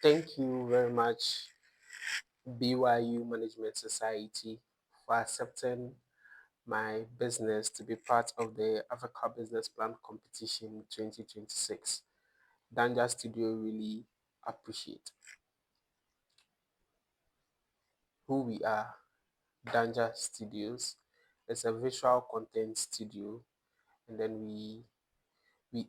Thank you very much, BYU Management Society, for accepting my business to be part of the Africa Business Plan Competition 2026. Danja Studio really appreciate who we are. Danja Studios is a visual content studio, and then we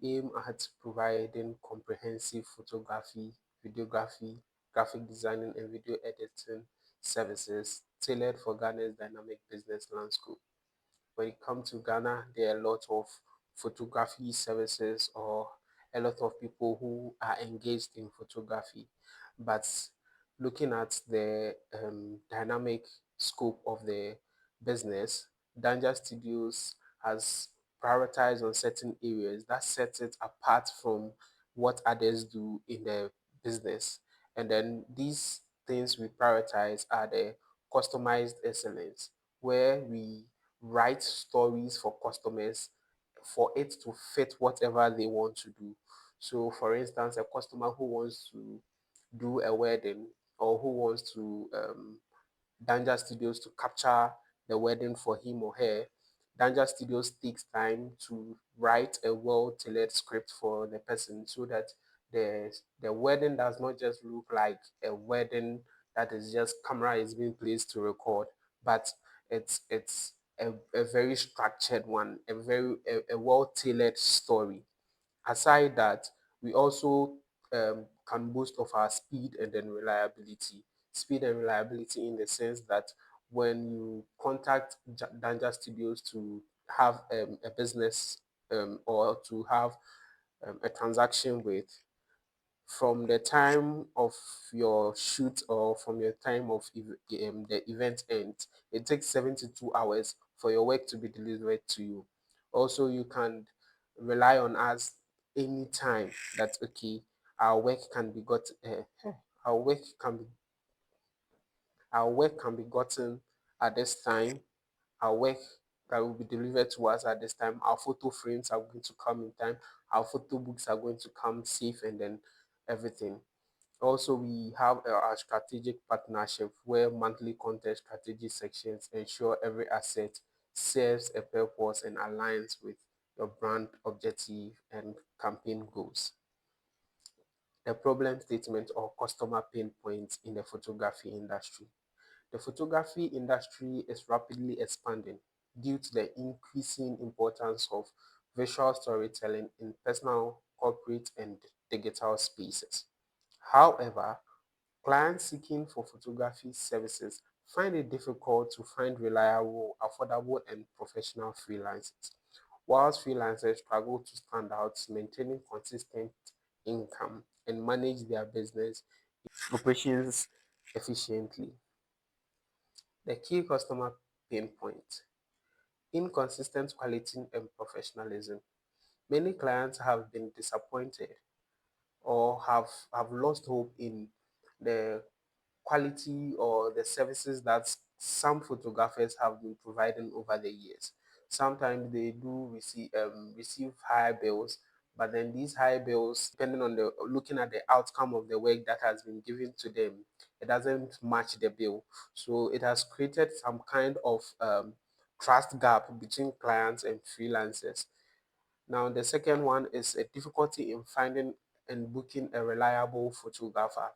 aim at providing comprehensive photography, videography, graphic designing, and video editing services tailored for Ghana's dynamic business landscape. When it comes to Ghana, there are a lot of photography services or a lot of people who are engaged in photography. But looking at the dynamic scope of the business, Danja Studios has prioritized on certain areas that sets it apart from what others do in the business. And then these things we prioritize are the customized excellence, where we write stories for customers for it to fit whatever they want to do. So, for instance, a customer who wants to do a wedding or who wants to Danja Studios to capture the wedding for him or her, Danja Studios takes time to write a well-tailored script for the person so that the wedding does not just look like a wedding that is just camera is being placed to record, but it's a very structured one, a well-tailored story. Aside that, we also can boast of our speed and then reliability. Speed and reliability in the sense that when you contact Danja Studios to have a business or to have a transaction with, from the time of your shoot or from your time of the event end, it takes 72 hours for your work to be delivered to you. Also, you can rely on us anytime that okay, our work can be got our work can be our work can be gotten at this time. Our work that will be delivered to us at this time. Our photo frames are going to come in time. Our photo books are going to come safe, and then everything. Also, we have our strategic partnership where monthly content strategy sections ensure every asset serves a purpose and aligns with your brand objective and campaign goals. The problem statement or customer pain points in the photography industry. The photography industry is rapidly expanding due to the increasing importance of visual storytelling in personal, corporate, and digital spaces. However, clients seeking for photography services find it difficult to find reliable, affordable, and professional freelancers, whilst freelancers struggle to stand out, maintaining consistent income and manage their business operations efficiently. The key customer pain point: inconsistent quality and professionalism. Many clients have been disappointed or have lost hope in the quality or the services that some photographers have been providing over the years. Sometimes they do receive high bills, but then these high bills, depending on the looking at the outcome of the work that has been given to them, it doesn't match the bill. So it has created some kind of trust gap between clients and freelancers. Now, the second one is a difficulty in finding and booking a reliable photographer.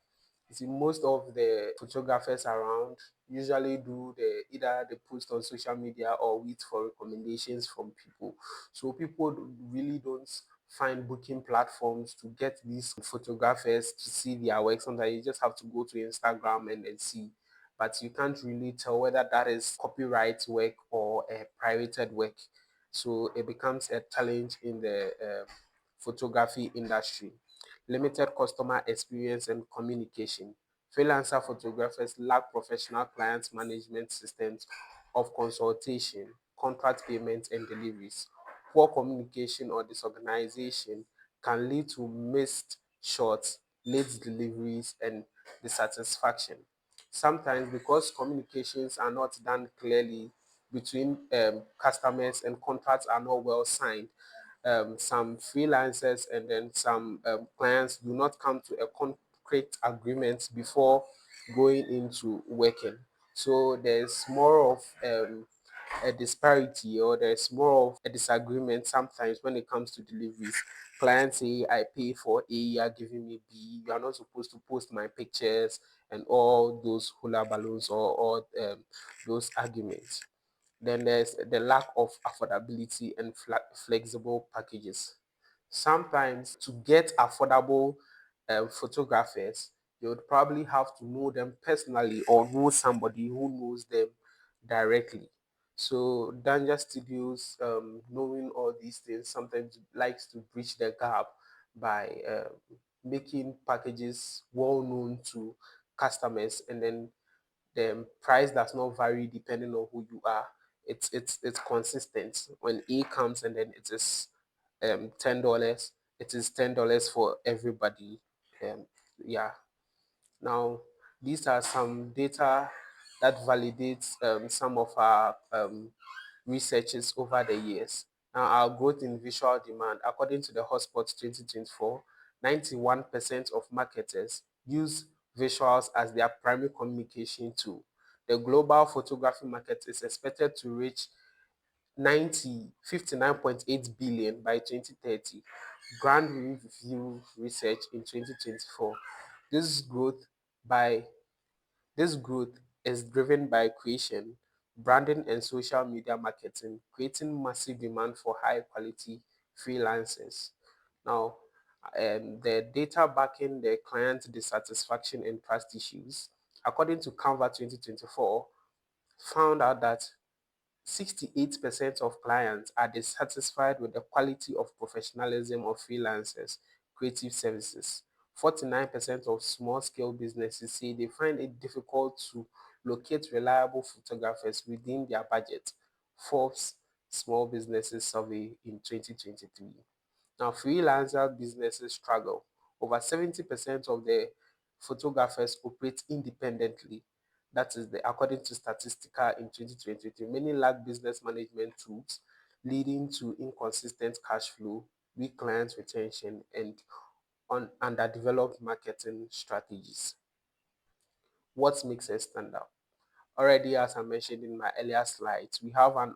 You see, most of the photographers around usually do either they post on social media or wait for recommendations from people. So people really don't find booking platforms to get these photographers to see their work. Sometimes you just have to go to Instagram and then see. But you can't really tell whether that is copyright work or a pirated work. So it becomes a challenge in the photography industry. Limited customer experience and communication. Freelancer photographers lack professional client management systems of consultation, contract payments, and deliveries. Poor communication or disorganization can lead to missed shots, late deliveries, and dissatisfaction. Sometimes, because communications are not done clearly between customers and contracts are not well signed, some freelancers and then some clients do not come to a concrete agreements before going into working. So there's more of a disparity, or there's more of a disagreement sometimes when it comes to deliveries. Clients say, I pay for A, you are giving me B, you are not supposed to post my pictures, and all those hula balloons, or all those arguments. Then there's the lack of affordability and flexible packages. Sometimes to get affordable photographers, you would probably have to know them personally, or know somebody who knows them directly. So Danja Studios, knowing all these things, sometimes likes to bridge the gap by making packages well known to customers, and then the price does not vary depending on who you are. It's consistent. When A comes, and then it is $10, it is $10 for everybody. Um, yeah. Now, these are some data that validates some of our researches over the years. Now, our growth in visual demand, according to the Hotspot 2024, 91% of marketers use visuals as their primary communication tool. The global photography market is expected to reach 59.8 billion by 2030. Grand Review Research in 2024. This growth by this growth is driven by creation, branding, and social media marketing, creating massive demand for high quality freelancers. Now, the data backing the client dissatisfaction and trust issues, according to Canva 2024, found out that 68% of clients are dissatisfied with the quality of professionalism of freelancers' creative services. 49% of small scale businesses say they find it difficult to locate reliable photographers within their budget. Forbes Small Businesses Survey in 2023. Now, freelancer businesses struggle. Over 70% of the photographers operate independently. That is according to Statistica in 2023. Many lack business management tools, leading to inconsistent cash flow, weak client retention, and underdeveloped marketing strategies. What makes us stand out? Already, as I mentioned in my earlier slides, we have an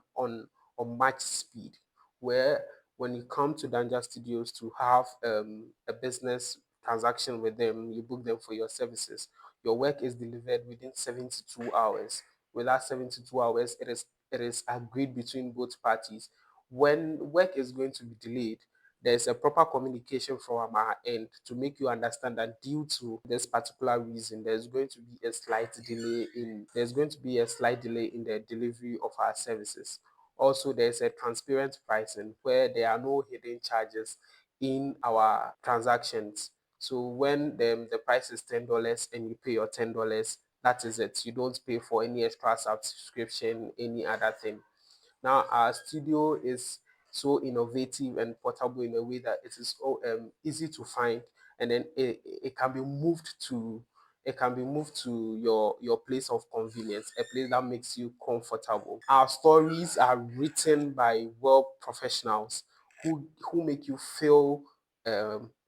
unmatched speed, where when you come to Danja Studios to have a business transaction with them, you book them for your services, your work is delivered within 72 hours. With that 72 hours, it is agreed between both parties. When work is going to be delayed, there's a proper communication from our end to make you understand that due to this particular reason, there's going to be a slight delay in the delivery of our services. Also, there's a transparent pricing where there are no hidden charges in our transactions. So when the price is $10 and you pay your $10, that is it. You don't pay for any extra subscription, any other thing. Now, our studio is so innovative and portable in a way that it is easy to find, and then it can be moved to your place of convenience, a place that makes you comfortable. Our stories are written by well professionals who make you feel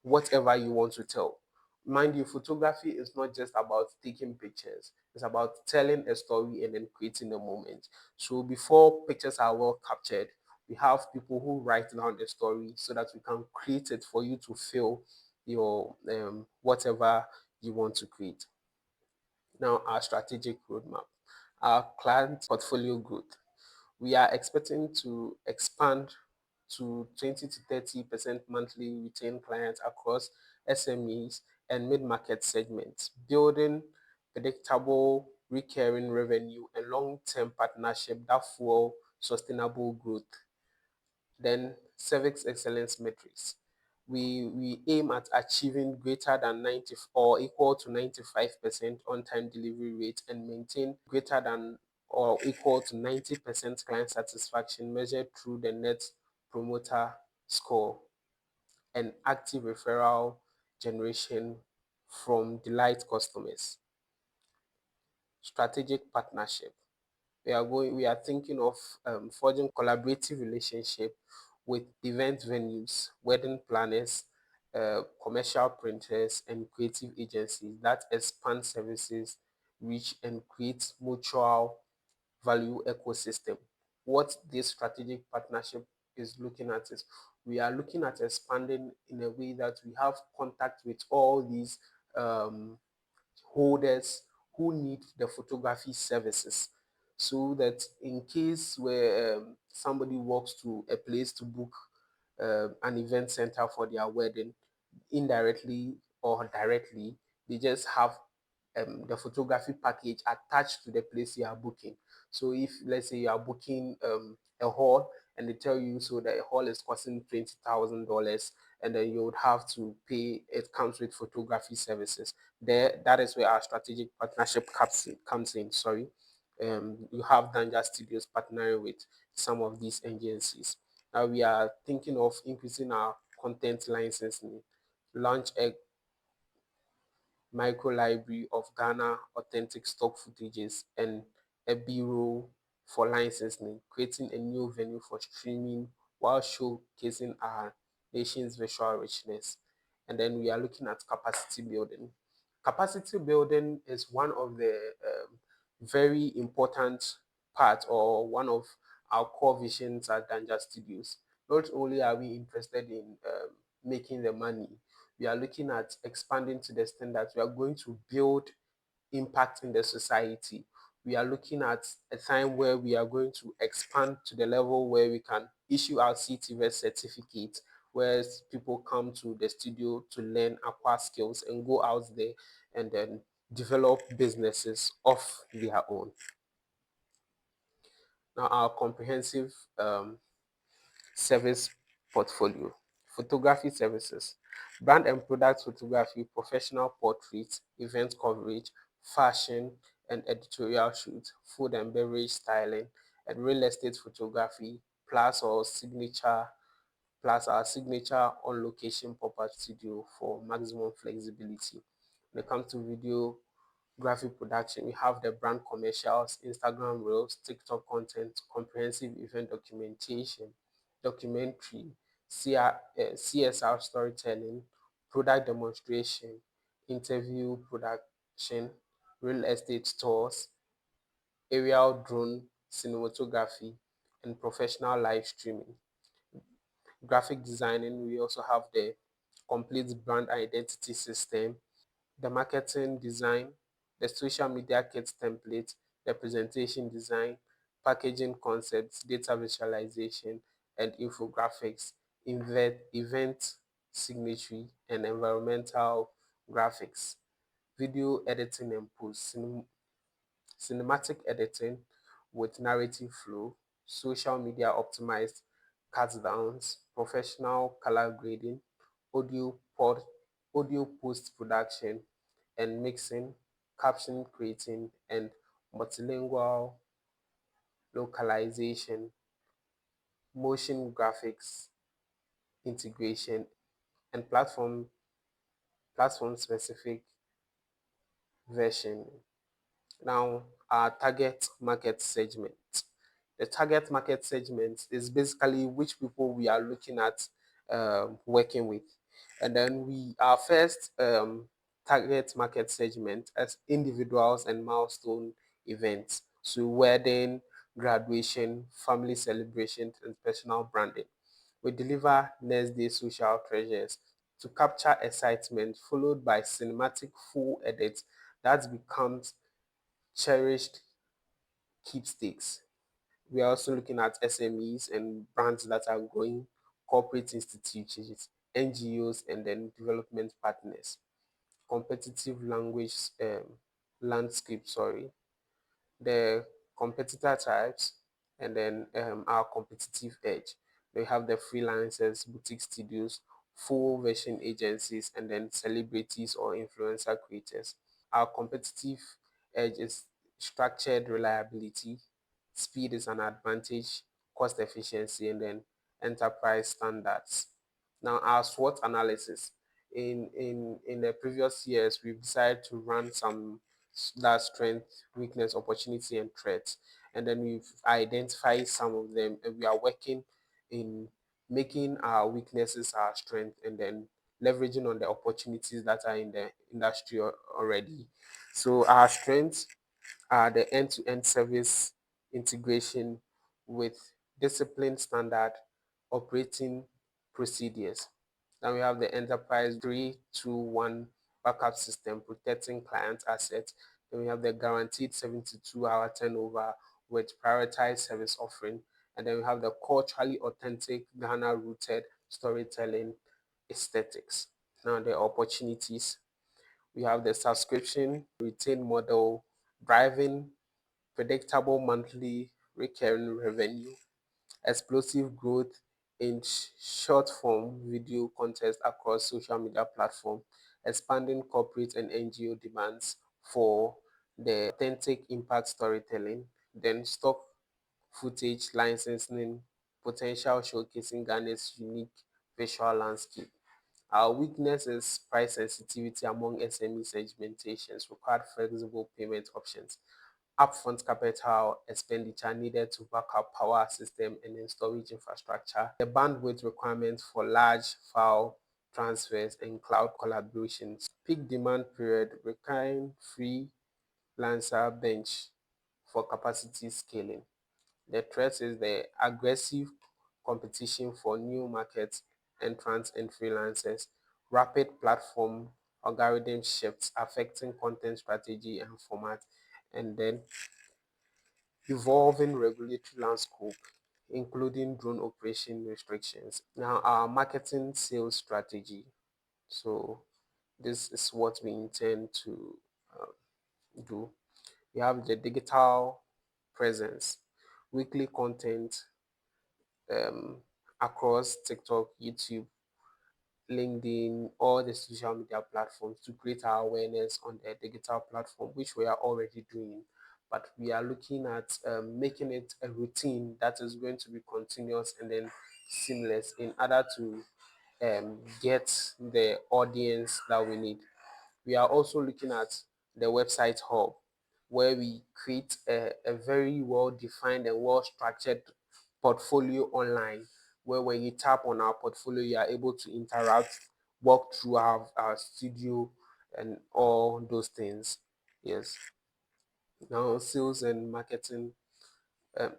whatever you want to tell. Mind you, photography is not just about taking pictures, it's about telling a story and then creating a moment. So before pictures are well captured, we have people who write down the story so that we can create it for you to feel your whatever you want to create. Now, our strategic roadmap, our client portfolio growth. We are expecting to expand to 20 to 30% monthly retained clients across SMEs and mid-market segments, building predictable recurring revenue and long-term partnership that fuel sustainable growth. Then service excellence metrics. We aim at achieving greater than 90 or equal to 95% on-time delivery rate, and maintain greater than or equal to 90% client satisfaction measured through the net promoter score and active referral generation from delight customers. Strategic partnership. We are thinking of forging collaborative relationship with event venues, wedding planners, commercial printers, and creative agencies that expand services, reach, and create mutual value ecosystem. What this strategic partnership is looking at is we are looking at expanding in a way that we have contact with all these um, holders who need the photography services, so that in case where somebody walks to a place to book an event center for their wedding, indirectly or directly, they just have the photography package attached to the place you are booking. So if let's say you are booking a hall and they tell you so the hall is costing $20,000, and then you would have to pay, it comes with photography services. There, that is where our strategic partnership comes in. Sorry. You have Danja Studios partnering with some of these agencies. Now we are thinking of increasing our content licensing, launch a micro library of Ghana authentic stock footages, and a bureau for licensing, creating a new venue for streaming while showcasing our nation's visual richness. And then we are looking at capacity building. Capacity building is one of the very important part, or one of our core visions at Danja Studios. Not only are we interested in making the money, we are looking at expanding to the extent that we are going to build impact in the society. We are looking at a time where we are going to expand to the level where we can issue our CTVS certificate, where people come to the studio to learn, acquire skills, and go out there and then develop businesses of their own. Now, our comprehensive service portfolio. Photography services, brand and product photography, professional portraits, event coverage, fashion and editorial shoots, food and beverage styling, and real estate photography, plus or signature plus our signature on location pop-up studio for maximum flexibility. When it comes to video graphic production, we have the brand commercials, Instagram reels, TikTok content, comprehensive event documentation, documentary, CSR storytelling, product demonstration, interview production, real estate tours, aerial drone cinematography, and professional live streaming. Graphic designing, we also have the complete brand identity system, the marketing design, the social media kit template, the presentation design, packaging concepts, data visualization, and infographics, event signatory, and environmental graphics, video editing and post, cinematic editing with narrative flow, social media optimized cut downs, professional color grading, audio pod, audio post production and mixing, caption creating, and multilingual localization, motion graphics integration, and platform specific version. Now, our target market segment. The target market segment is basically which people we are looking at working with. And then our first target market segment as individuals and milestone events. So wedding, graduation, family celebrations, and personal branding. We deliver next day social treasures to capture excitement, followed by cinematic full edits that becomes cherished keepsakes. We are also looking at SMEs and brands that are growing, corporate institutions, NGOs, and then development partners. Competitive language landscape, sorry, the competitor types, and then our competitive edge. We have the freelancers, boutique studios, full version agencies, and then celebrities or influencer creators. Our competitive edge is structured reliability, speed is an advantage, cost efficiency, and then enterprise standards. Now, our SWOT analysis. In the previous years, we've decided to run some that strength, weakness, opportunity, and threats. And then we've identified some of them, and we are working in making our weaknesses our strength, and then leveraging on the opportunities that are in the industry already. So our strengths are the end-to-end service integration with disciplined standard operating procedures. Then we have the enterprise 3-2-1 backup system protecting client assets. Then we have the guaranteed 72-hour turnover with prioritized service offering. And then we have the culturally authentic Ghana rooted storytelling aesthetics. Now the opportunities, we have the subscription retain model driving predictable monthly recurring revenue, explosive growth in short form video content across social media platforms, expanding corporate and NGO demands for the authentic impact storytelling, then stock footage licensing, potential showcasing Ghana's unique visual landscape. Our weakness is price sensitivity among SME segmentations, required flexible payment options, upfront capital expenditure needed to back up power system and then storage infrastructure, the bandwidth requirements for large file transfers and cloud collaborations, peak demand period requiring freelancer bench for capacity scaling. The threat is the aggressive competition for new market entrants and freelancers, rapid platform algorithm shifts affecting content strategy and format, and then evolving regulatory landscape, including drone operation restrictions. Now, our marketing sales strategy. So, this is what we intend to do. We have the digital presence, weekly content um, across TikTok, YouTube, LinkedIn, all the social media platforms to create our awareness on the digital platform, which we are already doing. But we are looking at making it a routine that is going to be continuous and then seamless in order to get the audience that we need. We are also looking at the website hub where we create a very well defined and well structured portfolio online where when you tap on our portfolio you are able to interact, walk through our studio and all those things. Yes. Now sales and marketing,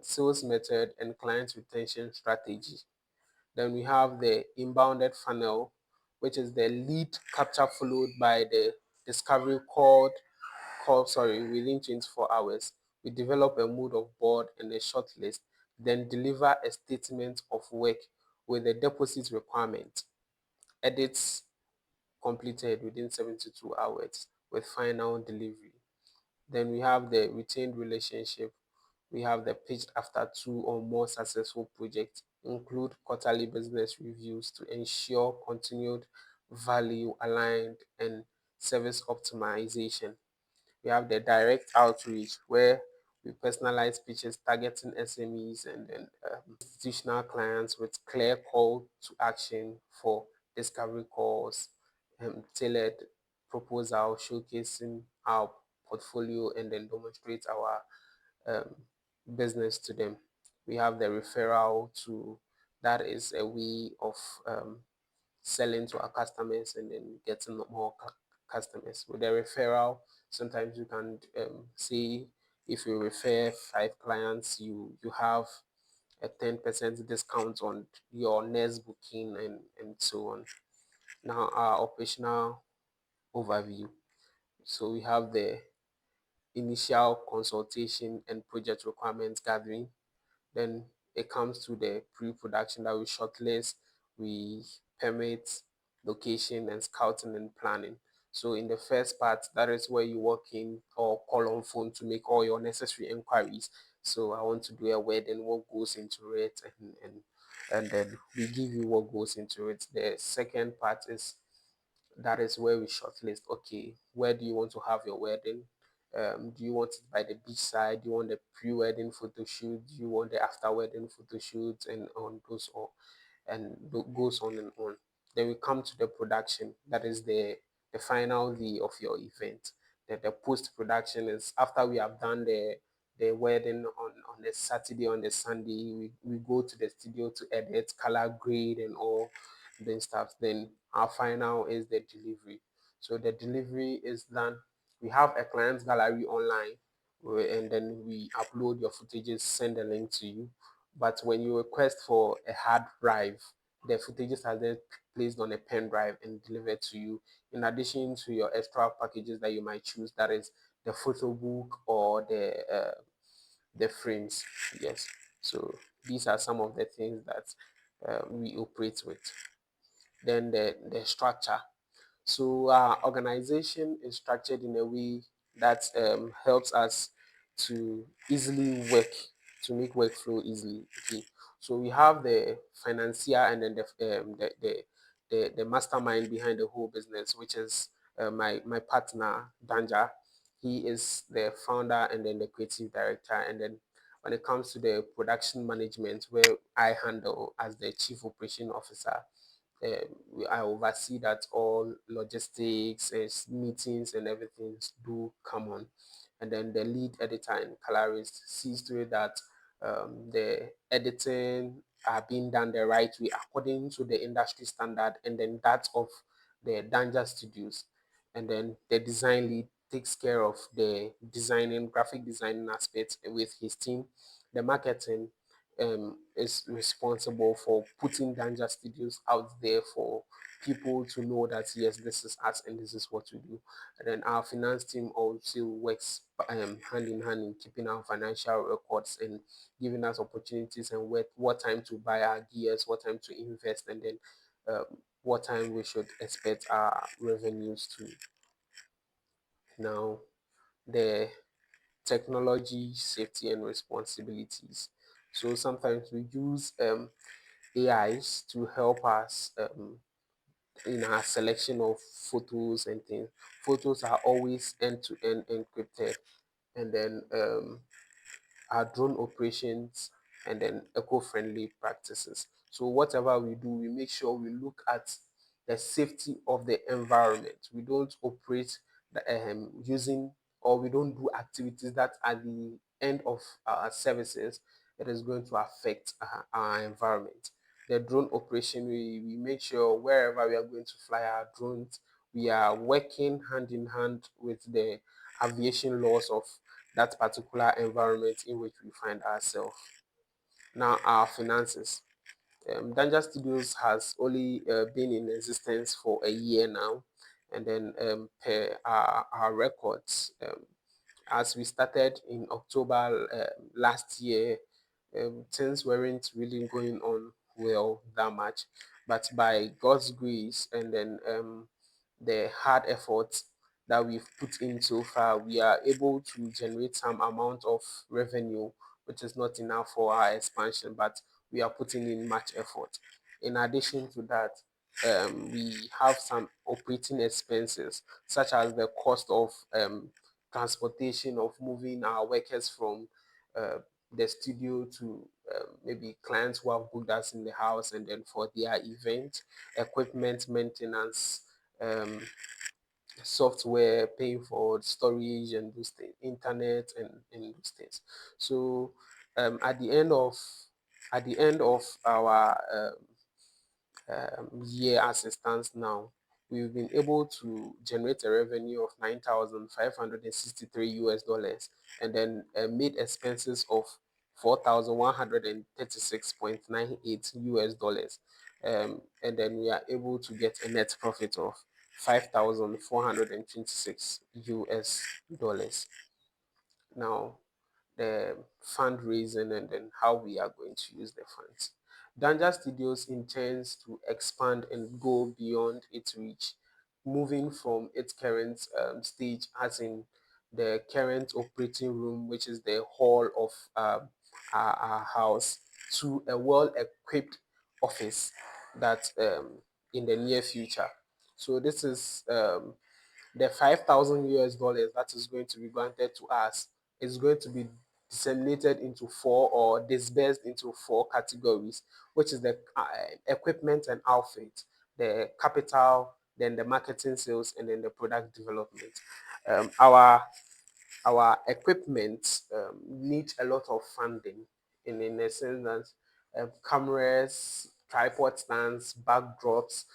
sales method and client retention strategy. Then we have the inbounded funnel, which is the lead capture followed by the discovery within 24 hours. We develop a mood of board and a short list, then deliver a statement of work with a deposit requirement. Edits completed within 72 hours with final delivery. Then we have the retained relationship. We have the pitched after 2 or more successful projects, include quarterly business reviews to ensure continued value aligned and service optimization. We have the direct outreach where we personalize pitches targeting SMEs and then institutional clients with clear call to action for discovery calls, tailored proposal showcasing our portfolio and then demonstrate our um, business to them. We have the referral to that is a way of selling to our customers and then getting more customers. With the referral, sometimes you can say if you refer 5 clients, you have a 10% discount on your next booking and so on. Now our operational overview. So we have the initial consultation and project requirements gathering. Then it comes to the pre-production that we shortlist, we permit, location and scouting and planning. So in the first part, that is where you walk in or call on phone to make all your necessary inquiries. So I want to do a wedding, what goes into it, and then we give you what goes into it. The second part is that is where we shortlist. Okay, where do you want to have your wedding? Do you want it by the beach side? Do you want the pre-wedding photo shoot? Do you want the after-wedding photo shoot? And on goes on and goes on and on. Then we come to the production. That is the final day of your event. The post-production is after we have done the wedding on the Saturday, on the Sunday, we go to the studio to edit, color grade and all. doing stuff. Then our final is the delivery. So the delivery is done. We have a client gallery online, and then we upload your footages, send a link to you. But when you request for a hard drive, the footages are then placed on a pen drive and delivered to you, in addition to your extra packages that you might choose, that is the photo book or the frames. Yes. So these are some of the things that we operate with. Then the structure. So our organization is structured in a way that helps us to easily work, to make workflow easily. Okay. So we have the financier, and then the mastermind behind the whole business, which is my partner Danja. He is the founder and then the creative director. And then when it comes to the production management, where I handle as the chief operation officer, I oversee that all logistics, meetings, and everything do come on. And then the lead editor and colorist sees to it that the editing are being done the right way according to the industry standard, and then that of the Danja Studios. And then the design lead takes care of the designing, graphic designing aspects with his team. The marketing is responsible for putting Danja Studios out there for people to know that yes, this is us and this is what we do. And then our finance team also works hand in hand in keeping our financial records and giving us opportunities and what time to buy our gears, what time to invest, and then what time we should expect our revenues to. Now, the technology, safety, and responsibilities. So sometimes we use AIs to help us in our selection of photos and things. Photos are always end to end encrypted, and then our drone operations, and then eco-friendly practices. So whatever we do, we make sure we look at the safety of the environment. We don't operate using, or we don't do activities that at the end of our services it is going to affect our environment. The drone operation, we make sure wherever we are going to fly our drones, we are working hand in hand with the aviation laws of that particular environment in which we find ourselves. Now, our finances. Danja Studios has only been in existence for a year now, and then per our records, as we started in October last year, things weren't really going on well that much. But by God's grace, and then the hard efforts that we've put in so far, we are able to generate some amount of revenue, which is not enough for our expansion, but we are putting in much effort. In addition to that, we have some operating expenses, such as the cost of transportation of moving our workers from uh, the studio to maybe clients who have booked us in the house, and then for their event, equipment maintenance, um, software, paying for storage and those things, internet, and those things. So at the end of our year as it stands now, we've been able to generate a revenue of 9,563 US dollars, and then made expenses of 4,136.98 US dollars. And then we are able to get a net profit of 5,426 US dollars. Now, the fundraising and then how we are going to use the funds. Danja Studios intends to expand and go beyond its reach, moving from its current stage, as in the current operating room, which is the hall of our house, to a well-equipped office that in the near future. So this is the 5,000 US dollars that is going to be granted to us is going to be disseminated into four, or disbursed into four categories, which is the equipment and outfit, the capital, then the marketing, sales, and then the product development. Our equipment needs a lot of funding, in a sense that cameras, tripod stands, backdrops,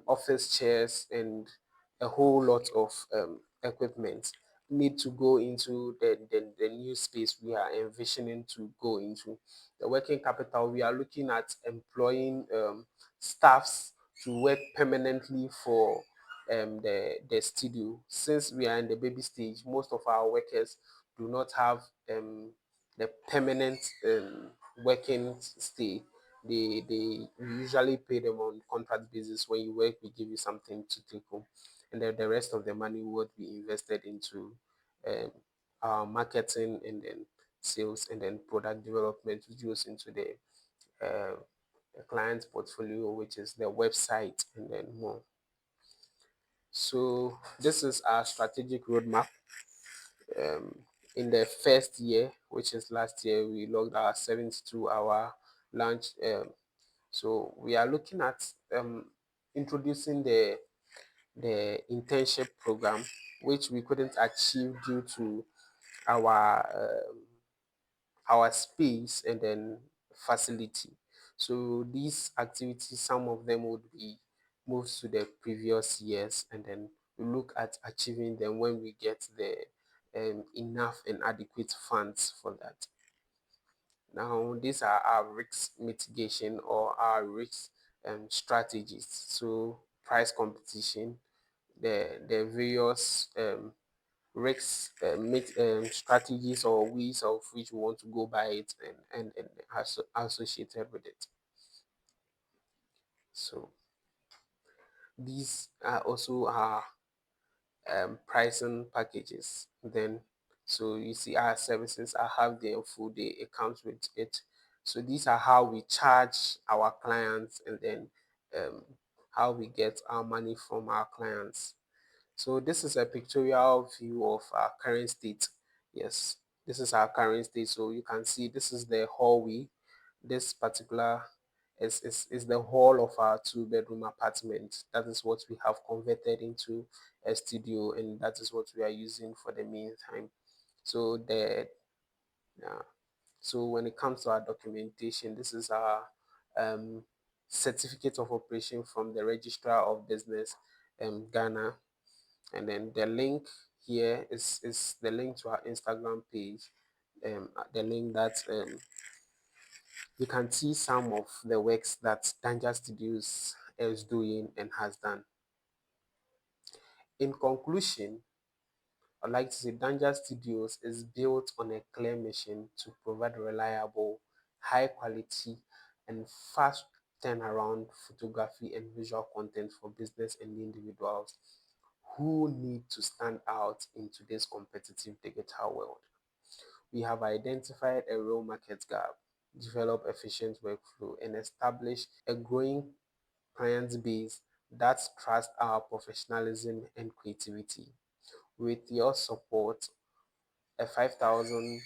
office chairs, and a whole lot of equipment need to go into the new space we are envisioning to go into. The working capital, we are looking at employing staffs to work permanently for the studio. Since we are in the baby stage, most of our workers do not have the permanent working stay. They we usually pay them on contract basis. When you work, we give you something to take home, and then the rest of the money would be invested into um, our marketing, and then sales, and then product development, which goes into uh, the client's portfolio, which is the website, and then more. So this is our strategic roadmap. Um, in the first year, which is last year, we logged our 72-hour launch. So we are looking at introducing the internship program, which we couldn't achieve due to our our space and then facility. So these activities, some of them would be moved to the previous years, and then we look at achieving them when we get the enough and adequate funds for that. Now, these are our risk mitigation or our risk strategies. So, price competition, the various risk strategies or ways of which we want to go by it, and associated with it. So, these are also our pricing packages. Then, so you see our services, I have the full day, it comes with it. So these are how we charge our clients, and then um, how we get our money from our clients. So this is a pictorial view of our current state. Yes, this is our current state. So you can see this is the hallway. This particular is the hall of our two-bedroom apartment. That is what we have converted into a studio, and that is what we are using for the meantime. So uh, so when it comes to our documentation, this is our um, certificate of operation from the Registrar of Business, Ghana, and then the link here is the link to our Instagram page, the link that you can see some of the works that Danja Studios is doing and has done. In conclusion, I'd like to say Danja Studios is built on a clear mission to provide reliable, high quality, and fast turnaround photography and visual content for business and individuals who need to stand out in today's competitive digital world. We have identified a real market gap, developed efficient workflow, and established a growing client base that trusts our professionalism and creativity. With your support, a 5,000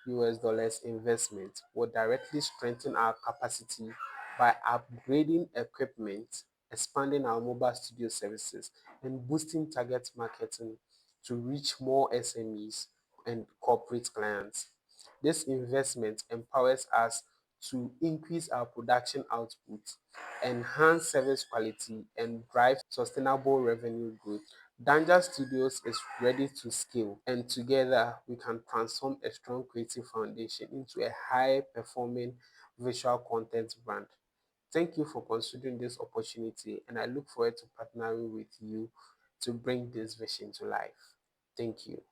US dollars investment will directly strengthen our capacity by upgrading equipment, expanding our mobile studio services, and boosting target marketing to reach more SMEs and corporate clients. This investment empowers us to increase our production output, enhance service quality, and drive sustainable revenue growth. Danja Studios is ready to scale, and together we can transform a strong creative foundation into a high performing visual content brand. Thank you for considering this opportunity, and I look forward to partnering with you to bring this vision to life. Thank you.